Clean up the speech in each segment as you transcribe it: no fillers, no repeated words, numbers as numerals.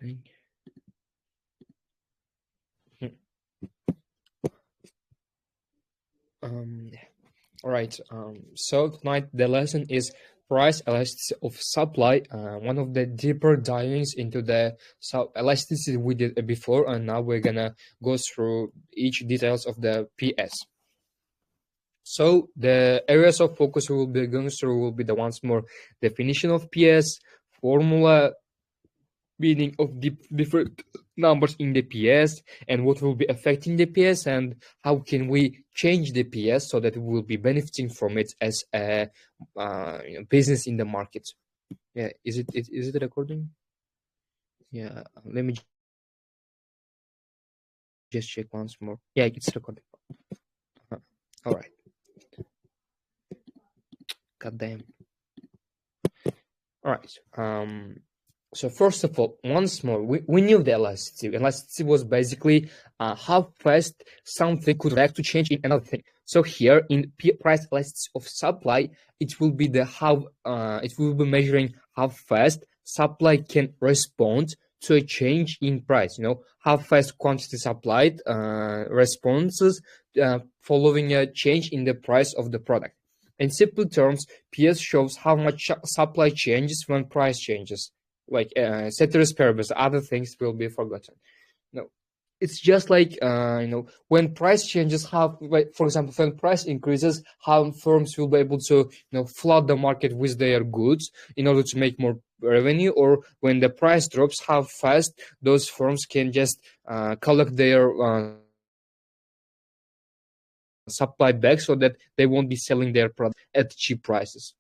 happening? All right. So tonight the lesson is price elasticity of supply. One of the deeper divings into the elasticity we did before, and now we're gonna go through each details of the PS. So the areas of focus we will be going through will be the once more definition of PS, formula, meaning of different numbers in the PS, and what will be affecting the PS, and how can we change the PS so that we will be benefiting from it as a business in the market. Yeah, is it recording? Yeah, let me just check once more. Yeah, it's recording. All right. God damn. All right. So first of all, once more, we knew the elasticity. Elasticity was basically how fast something could react to change in another thing. So here in price elasticity of supply, it will be it will be measuring how fast supply can respond to a change in price. You know, how fast quantity supplied responses following a change in the price of the product. In simple terms, PS shows how much supply changes when price changes. Like ceteris paribus, other things will be forgotten. No, it's just like when price changes, how, for example, when price increases, how firms will be able to flood the market with their goods in order to make more revenue, or when the price drops, how fast those firms can just collect their supply back so that they won't be selling their product at cheap prices.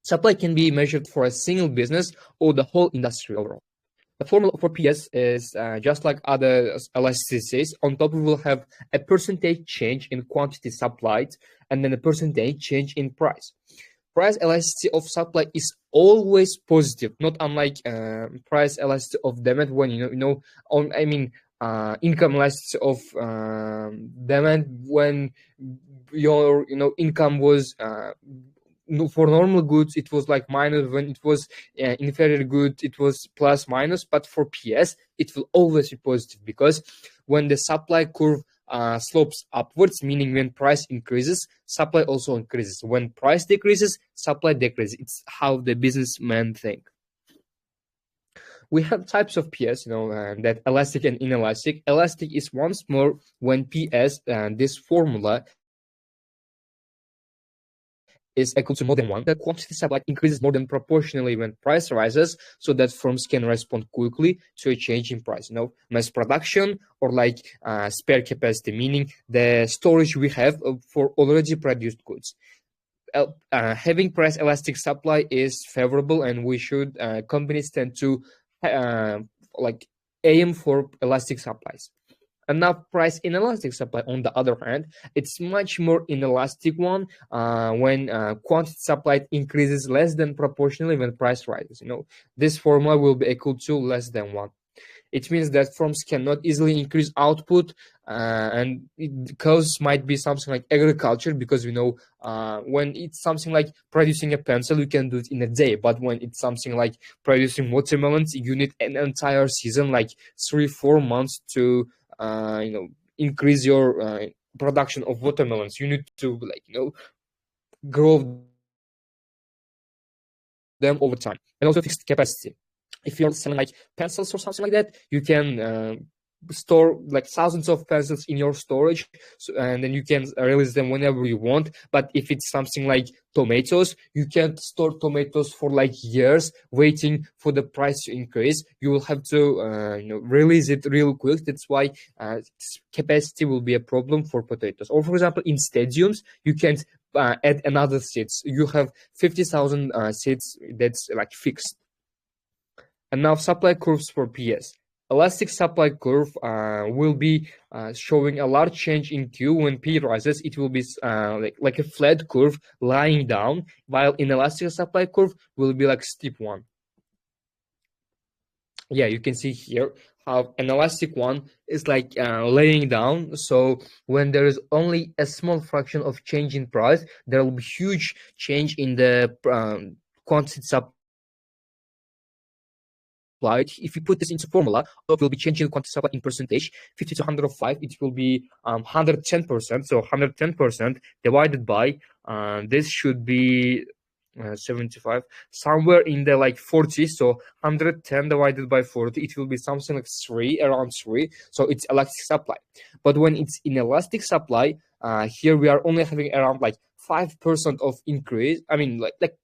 Supply can be measured for a single business or the whole industry overall. The formula for PS is just like other elasticities. On top, we will have a percentage change in quantity supplied and then a percentage change in price. Price elasticity of supply is always positive, not unlike price elasticity of demand when income elasticity of demand when your income was for normal goods it was like minus, when it was inferior good it was plus minus, but for PS it will always be positive, because when the supply curve slopes upwards, meaning when price increases, supply also increases. When price decreases, supply decreases. It's how the businessmen think. We have types of PS, that elastic and inelastic. Elastic is once more when PS, this formula is equal to more than one. The quantity supply increases more than proportionally when price rises, so that firms can respond quickly to a change in price. Mass production, or like spare capacity, meaning the storage we have for already produced goods. Having price elastic supply is favorable, and we should companies tend to aim for elastic supplies. Enough price inelastic supply, on the other hand, it's much more inelastic one when quantity supplied increases less than proportionally when price rises. This formula will be equal to less than 1. It means that firms cannot easily increase output, and the cause might be something like agriculture, because when it's something like producing a pencil, you can do it in a day, but when it's something like producing watermelons, you need an entire season, like 3-4 months to increase your production of watermelons. You need to grow them over time, and also fixed capacity. If you're selling like pencils or something like that, you can store like thousands of pencils in your storage, and then you can release them whenever you want. But if it's something like tomatoes, you can't store tomatoes for like years waiting for the price to increase. You will have to release it real quick. That's why capacity will be a problem for potatoes. Or for example, in stadiums, you can't add another seats. You have 50,000 seats that's like fixed. And now supply curves for PS. Elastic supply curve will be showing a large change in Q. When P rises, it will be like a flat curve lying down, while inelastic supply curve will be like steep one. Yeah, you can see here how an elastic one is like laying down. So when there is only a small fraction of change in price, there will be huge change in the quantity supply supply, if you put this into formula, it will be changing quantity supply in percentage. 50 to 105, it will be 110%. So 110% divided by this should be 75, somewhere in the like 40. So 110 divided by 40, it will be something like 3, around 3. So it's elastic supply. But when it's inelastic supply, here we are only having around like 5% of increase. I mean, like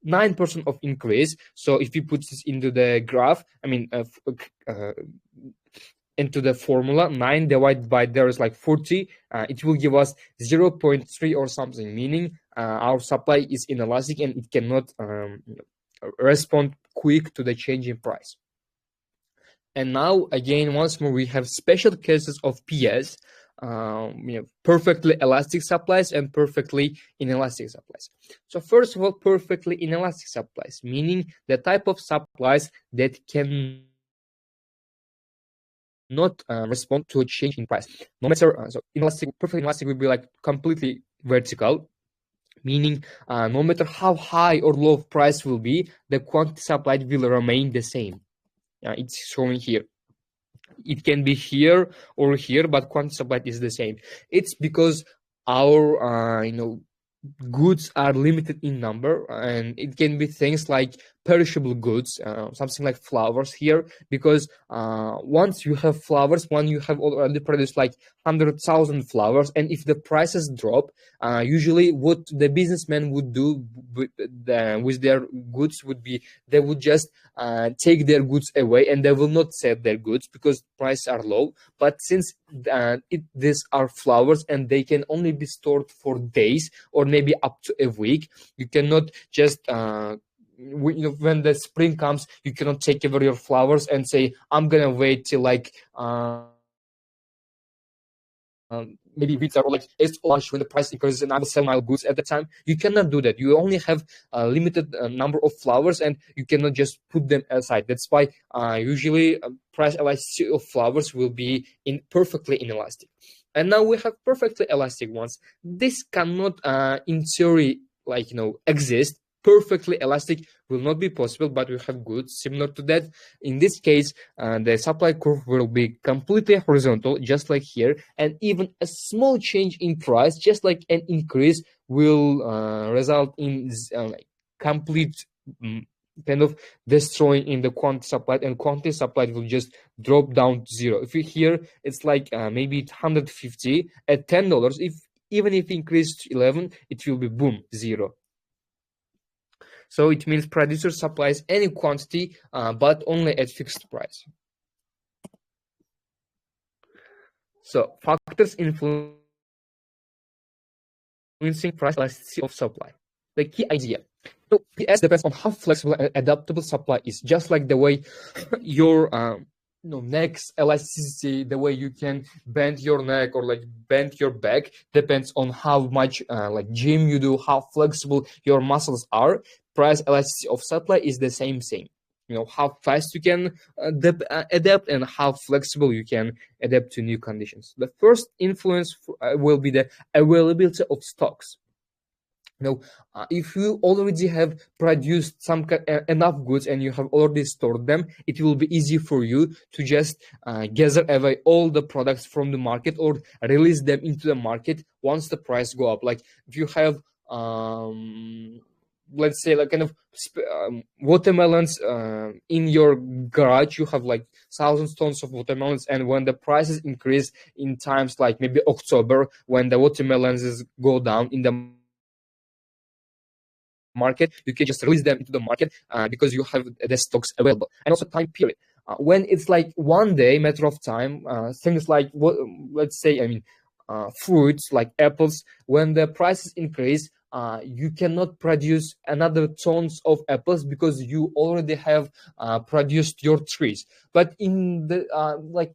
9% of increase. So if you put this into the graph, I mean, into the formula, 9 divided by there is like 40, it will give us 0.3 or something, meaning our supply is inelastic and it cannot respond quick to the change in price. And now again, once more, we have special cases of PS, perfectly elastic supplies and perfectly inelastic supplies. So first of all, perfectly inelastic supplies, meaning the type of supplies that can not respond to a change in price. No matter, so inelastic, perfectly inelastic will be like completely vertical, meaning no matter how high or low price will be, the quantity supplied will remain the same. It's showing here. It can be here or here, but quantity supplied is the same. It's because our goods are limited in number, and it can be things like perishable goods, something like flowers here, because once you have flowers, when you have already produced like 100,000 flowers, and if the prices drop, usually what the businessman would do with their goods would be they would just take their goods away, and they will not sell their goods because prices are low. But since these are flowers and they can only be stored for days or maybe up to a week, you cannot just when the spring comes, you cannot take over your flowers and say, I'm gonna wait till like maybe winter or like it's launch when the price increases and I will sell my goods at the time. You cannot do that. You only have a limited number of flowers and you cannot just put them aside. That's why usually price elasticity of flowers will be perfectly inelastic. And now we have perfectly elastic ones. This cannot in theory exist. Perfectly elastic will not be possible, but we have goods similar to that. In this case, the supply curve will be completely horizontal, just like here, and even a small change in price, just like an increase, will result in complete kind of destroying in the quantity supplied, and quantity supplied will just drop down to 0. If you hear, it's like maybe 150 at $10. Even if increased to 11, it will be boom, 0. So it means producer supplies any quantity, but only at fixed price. So factors influencing price elasticity of supply. The key idea. So PS depends on how flexible and adaptable supply is. Just like the way your neck's elasticity, the way you can bend your neck or like bend your back, depends on how much gym you do, how flexible your muscles are. Price elasticity of supply is the same thing. How fast you can adapt and how flexible you can adapt to new conditions. The first influence will be the availability of stocks. If you already have produced enough goods and you have already stored them, it will be easy for you to just gather away all the products from the market or release them into the market once the price go up. Like if you have let's say like kind of watermelons in your garage, you have like 1,000 tons of watermelons, and when the prices increase in times like maybe October, when the watermelons go down in the market, you can just release them into the market because you have the stocks available. And also time period. When it's like 1 day, matter of time, things like let's say fruits like apples, when the prices increase, you cannot produce another tons of apples because you already have produced your trees. But in the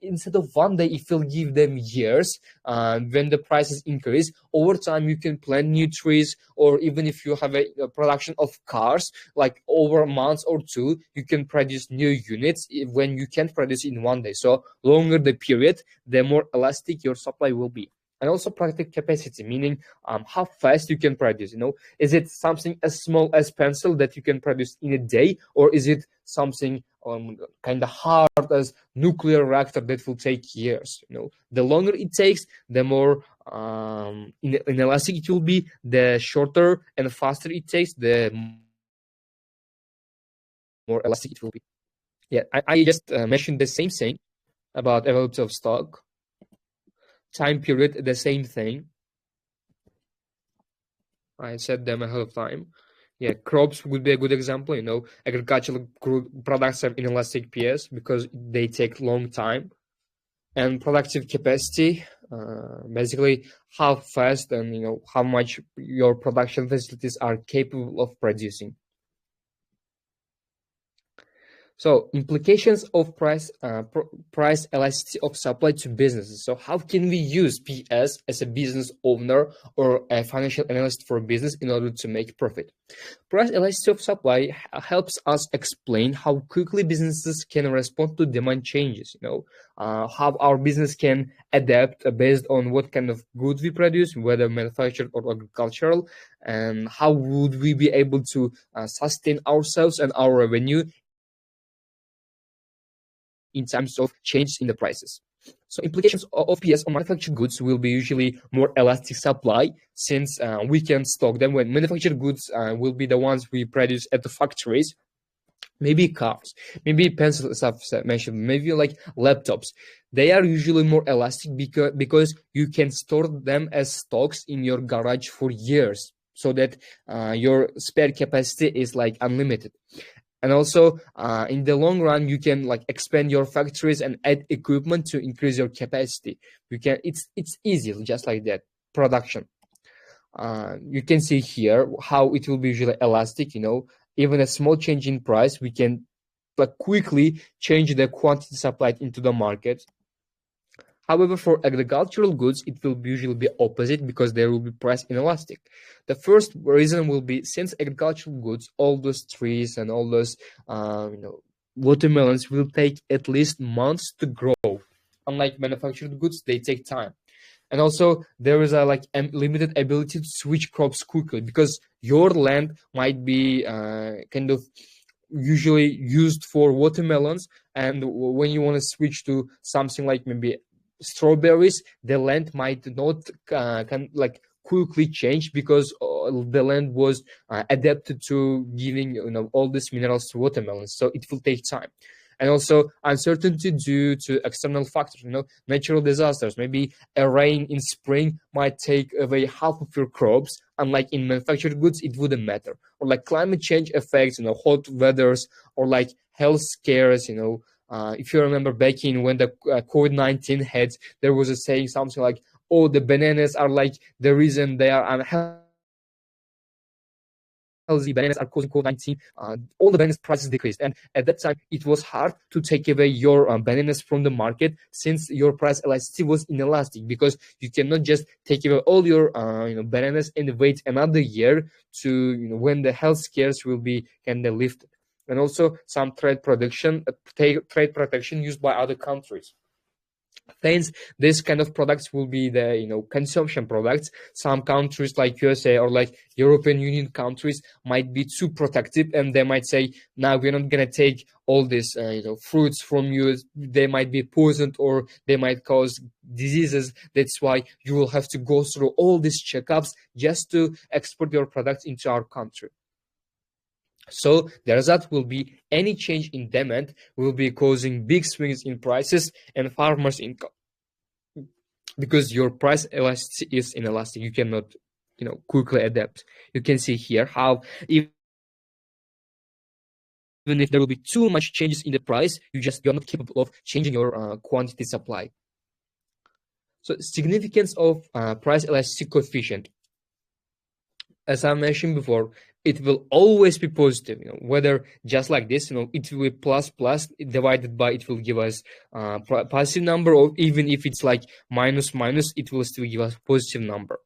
instead of 1 day, if you'll give them years, when the prices increase, over time you can plant new trees, or even if you have a production of cars, like over a month or 2, you can produce new units when you can't produce in 1 day. So longer the period, the more elastic your supply will be. And also productive capacity, meaning how fast you can produce. Is it something as small as pencil that you can produce in a day, or is it something kind of hard as nuclear reactor that will take years? The longer it takes, the more inelastic it will be. The shorter and faster it takes, the more elastic it will be. Yeah, I just mentioned the same thing about availability of stock, time period, the same thing. I said them ahead of time. Yeah, crops would be a good example. Agricultural products have inelastic PS because they take long time. And productive capacity, basically how fast and how much your production facilities are capable of producing. So implications of price elasticity of supply to businesses. So how can we use PS as a business owner or a financial analyst for a business in order to make profit? Price elasticity of supply helps us explain how quickly businesses can respond to demand changes. How our business can adapt based on what kind of goods we produce, whether manufactured or agricultural, and how would we be able to sustain ourselves and our revenue in terms of changes in the prices. So implications of PS on manufactured goods will be usually more elastic supply, since we can stock them. When manufactured goods will be the ones we produce at the factories, maybe cars, maybe pencils, as I've mentioned, maybe like laptops. They are usually more elastic because you can store them as stocks in your garage for years, so that your spare capacity is like unlimited. And also, in the long run, you can like expand your factories and add equipment to increase your capacity. It's easy, just like that. Production. You can see here how it will be usually elastic. Even a small change in price, we can like quickly change the quantity supplied into the market. However, for agricultural goods, it will usually be opposite because there will be price inelastic. The first reason will be, since agricultural goods, all those trees and all those watermelons will take at least months to grow. Unlike manufactured goods, they take time. And also, there is a limited ability to switch crops quickly, because your land might be kind of usually used for watermelons, and when you want to switch to something like maybe strawberries, the land might not quickly change, because the land was adapted to giving all these minerals to watermelons, so it will take time. And also uncertainty due to external factors, natural disasters. Maybe a rain in spring might take away half of your crops, unlike in manufactured goods it wouldn't matter. Or like climate change effects, hot weathers, or like health scares. If you remember back in when the COVID-19 hit, there was a saying something like, "Oh, the bananas are like the reason they are unhealthy. Bananas are causing COVID-19." All the bananas prices decreased, and at that time it was hard to take away your bananas from the market, since your price elasticity was inelastic, because you cannot just take away all your bananas and wait another year to when the health scares will be kind of lifted. And also some trade protection used by other countries. Hence, this kind of products will be the consumption products. Some countries like USA or like European Union countries might be too protective, and they might say, "Now we're not gonna take all these fruits from you. They might be poisoned, or they might cause diseases. That's why you will have to go through all these checkups just to export your products into our country." So the result will be any change in demand will be causing big swings in prices and farmers' income, because your price elasticity is inelastic. You cannot, quickly adapt. You can see here how even if there will be too much changes in the price, you're not capable of changing your quantity supply. So significance of price elasticity coefficient. As I mentioned before, it will always be positive, whether just like this, it will be plus divided by, it will give us positive number, or even if it's like minus, it will still give us positive number.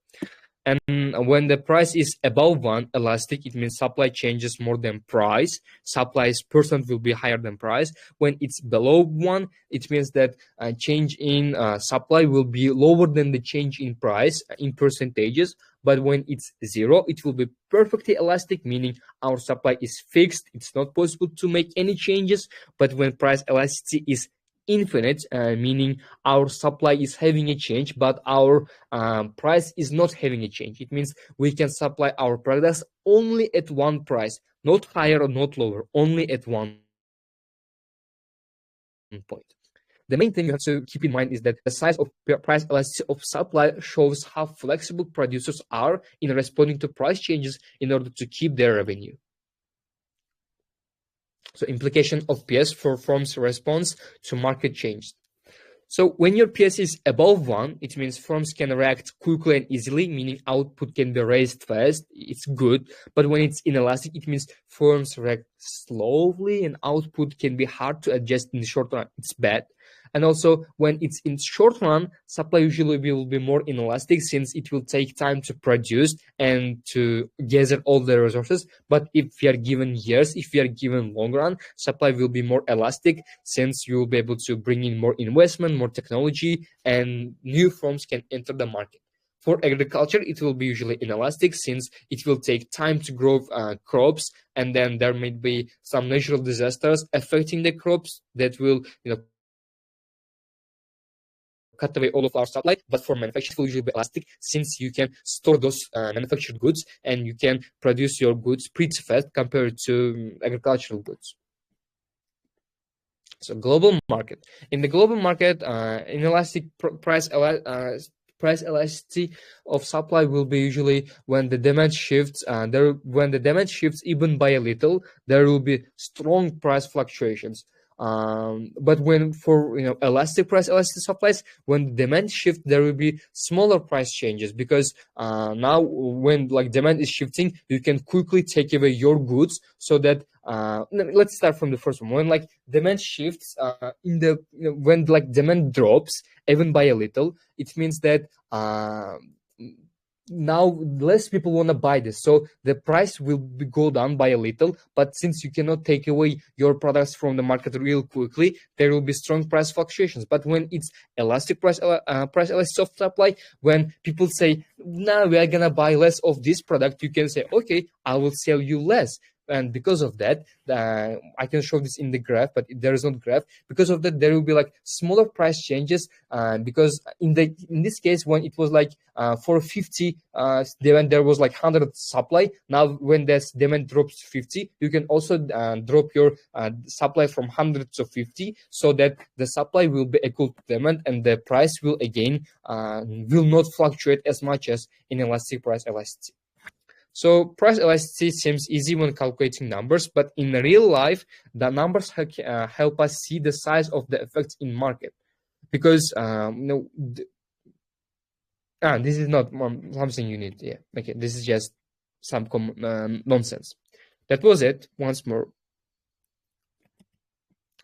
And when the price is above 1 elastic, it means supply changes more than price. Supply's percent will be higher than price. When it's below 1, it means that change in supply will be lower than the change in price in percentages. But when it's 0, it will be perfectly elastic, meaning our supply is fixed. It's not possible to make any changes. But when price elasticity is infinite, meaning our supply is having a change, but our price is not having a change. It means we can supply our products only at one price, not higher or not lower, only at one point. The main thing you have to keep in mind is that the size of price elasticity of supply shows how flexible producers are in responding to price changes in order to keep their revenue. So implication of PS for firms' response to market change. So when your PS is above 1, it means firms can react quickly and easily, meaning output can be raised fast. It's good. But when it's inelastic, it means firms react slowly and output can be hard to adjust in the short run. It's bad. And also when it's in short run, supply usually will be more inelastic since it will take time to produce and to gather all the resources. But if we are given years, if we are given long run, supply will be more elastic since you will be able to bring in more investment, more technology, and new firms can enter the market. For agriculture, it will be usually inelastic since it will take time to grow crops, and then there may be some natural disasters affecting the crops that will, cut away all of our supply. But for manufacturing, it will usually be elastic since you can store those manufactured goods and you can produce your goods pretty fast compared to agricultural goods. So global market. In the global market, inelastic price elasticity of supply will be usually when the demand shifts. When the demand shifts even by a little, there will be strong price fluctuations. But when for elastic supplies, when the demand shift, there will be smaller price changes because now when demand is shifting, you can quickly take away your goods so that let's start from the first one. When demand shifts when demand drops even by a little, it means that now less people want to buy this, so the price will go down by a little. But since you cannot take away your products from the market real quickly, there will be strong price fluctuations. But when it's elastic price elasticity of supply, when people say, now we are gonna buy less of this product, you can say, okay, I will sell you less. And because of that, I can show this in the graph, but there is no graph. Because of that, there will be smaller price changes, because in this case, when it was 450 when there was 100 supply, now when this demand drops to 50, you can also drop your supply from 100 to 50, so that the supply will be equal to demand and the price will again will not fluctuate as much as in elastic price elasticity. So price elasticity seems easy when calculating numbers, but in real life, the numbers help us see the size of the effects in market. Because this is not something you need. Yeah, okay, this is just some nonsense. That was it. Once more.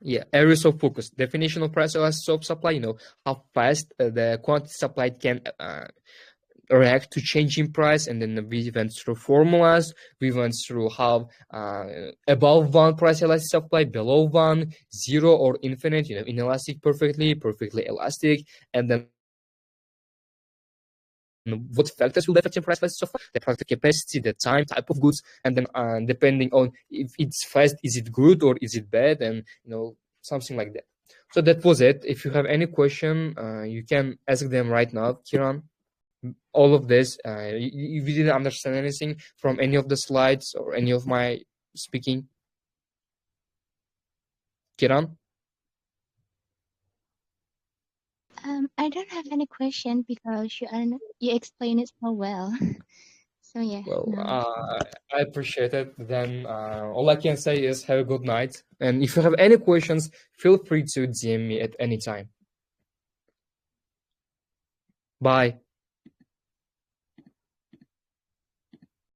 Yeah, areas of focus. Definition of price elasticity of supply. How fast the quantity supplied can react to changing price, and then we went through formulas. We went through how above 1 price elastic supply, below 1, 0 or infinite, inelastic, perfectly elastic, and then what factors will affect in price elasticity supply: the product capacity, the time, type of goods, and then depending on if it's fast, is it good or is it bad, and something like that. So that was it. If you have any question, you can ask them right now, Kiran. All of this, if you didn't understand anything from any of the slides or any of my speaking, Kiran? I don't have any question because you explain it so well. So yeah. Well, No. I appreciate it. Then all I can say is have a good night. And if you have any questions, feel free to DM me at any time. Bye.